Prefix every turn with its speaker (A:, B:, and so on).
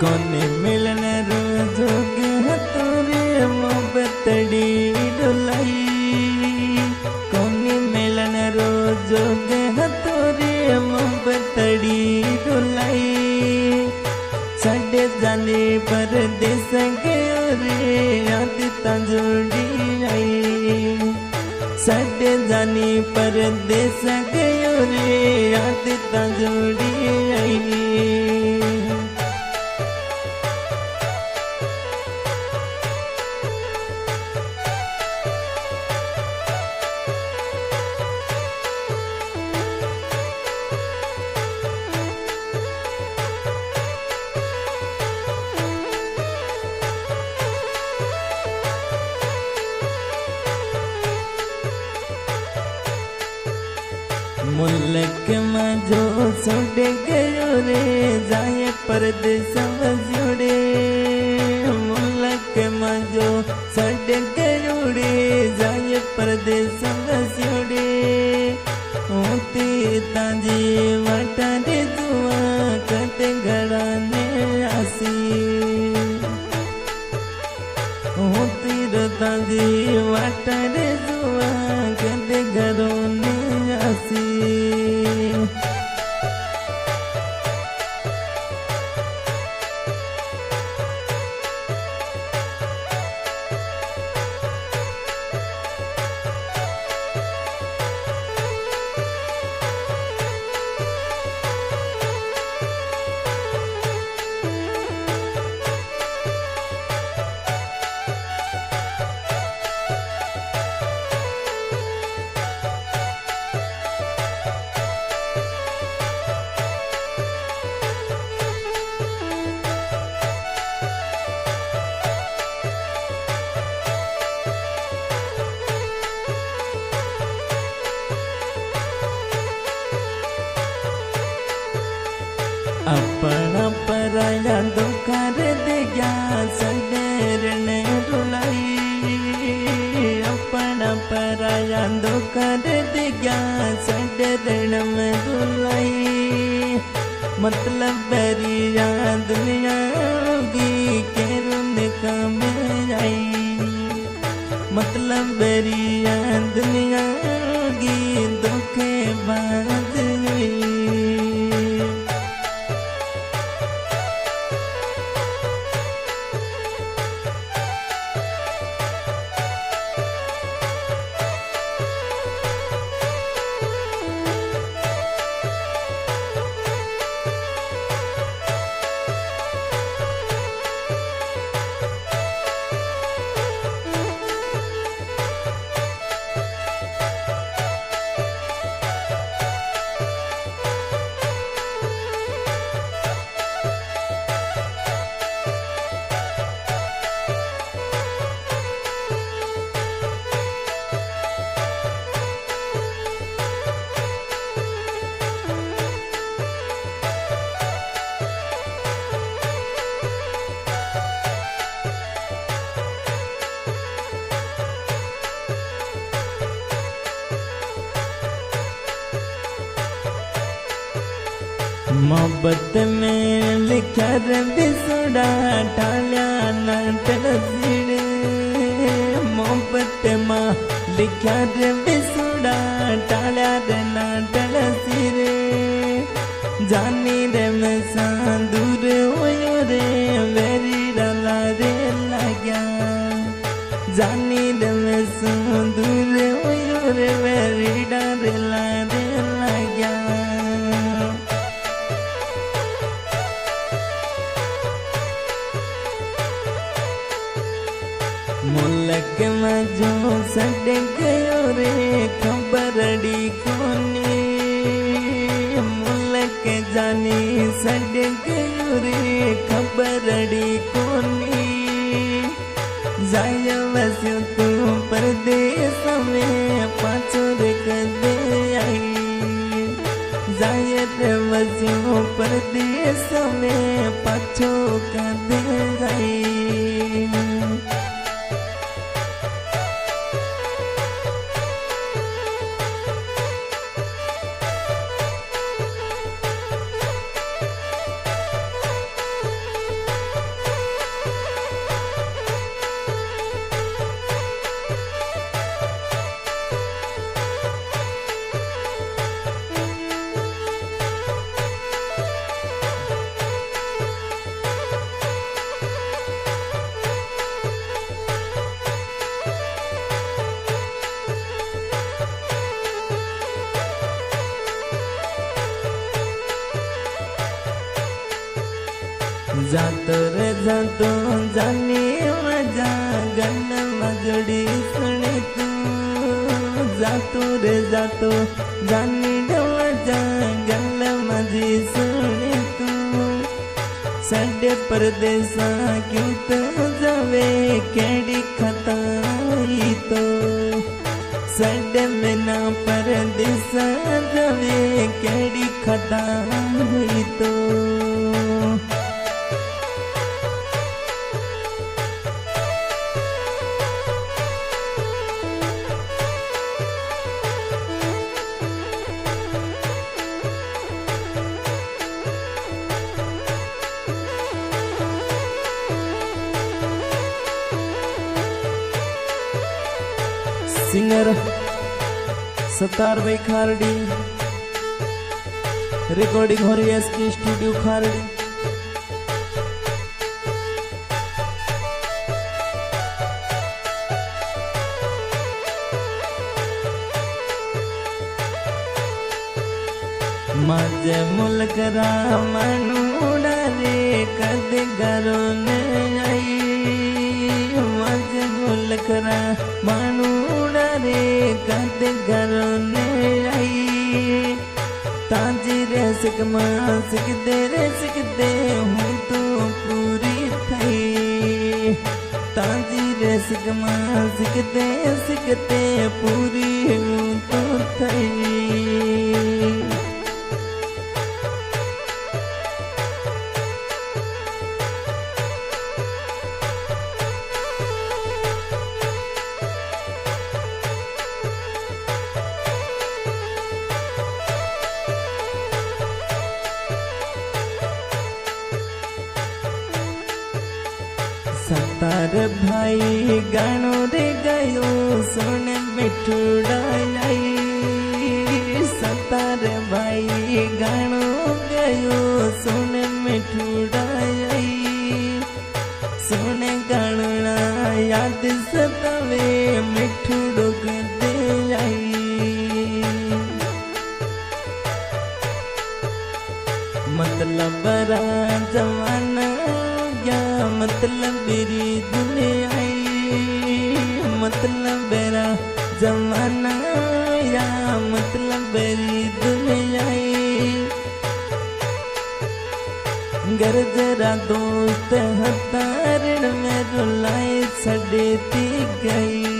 A: कोने मिलन रोजोग हतोरे मोहब्बतड़ी डुलाई। कोने मिलन रोजोग हतोरे मोहब्बतड़ी डुलाई। साडे जाने परदेस गयो रे याद जोड़ी आई। साडे जाने परदेस गयो रे याद जोड़ी आई। मुल्क में जो छोड़ गयो रे जाए परदेस जोड़े। मुल्क में जो छोड़ गयो रे जाए परदेस जोड़े। होती ताजी वटारे जुआ कते घराने आसी। होती ताजी वटारे जुआ कते घरों आसी। अपना पराया दुखार दे गया सडेर ने रुलाई। अपना पराया दुखार दे गया सडेर में रुलाई। मतलब बेरिया दुनिया होगी के रुने का में आई। मतलब बेरिया दुनिया होगी धोखे बाज हुई। मोहब्बत में लिखा बिसुड़ा ठाल्या ना टलसीड़े। मोहब्बत में लिखा बिसुड़ा ठाल्या ना टलसीड़े। जानी रे में दूर होयो रे वेरी डाला रे लग्या। जानी रे में दूर होयो रे वेरी डाला रे लग्या। मुल्क में जो सड़ गयो रे खबरड़ी कोनी। मुल्क जानी सड़ गयो रे खबरड़ी कोनी। जाय वस्यो तू परदेस में पाछो रे कदे आई। जाय रे वस्यो परदेस में पाछो कदे आई। जातो रे जातो जाने मजा गन मगड़ी सुने तू जातो रे जातो जाने मजा गन मजी सुने तू साडे परदेसा क्यों तो जावे केड़ी खताई तो साडे बिना परदेसा जावे केड़ी खताई तो सिंगर सत्तार भाई खारडी रिकॉर्डिंग हो रही है एसके स्टूडियो खारडी। मजे मुल्क रा मनुड़ा रे कद गरो ने आई मजे मुल्क रा मनुड़ा रे कद गरो ने आई ताजी रे सिकमा सिकदे हूँ तो पूरी थई ताजी रे सिकमा सिकते पूरी हूँ तो थई। सत्तार भाई गानो रे गयो सोने मिठुड़ा लाई सत्तार भाई गानो गयो सोने मिठुड़ा लाई सोने गाना याद सतावे मिठुड़ो दे आई मतलब बड़ा जमाना मतलब मेरी दुनिया मतलब मेरा जमाना या मतलब मेरी दुनिया घर जरा दोस्त हतारण में रुलाई सड़ती गई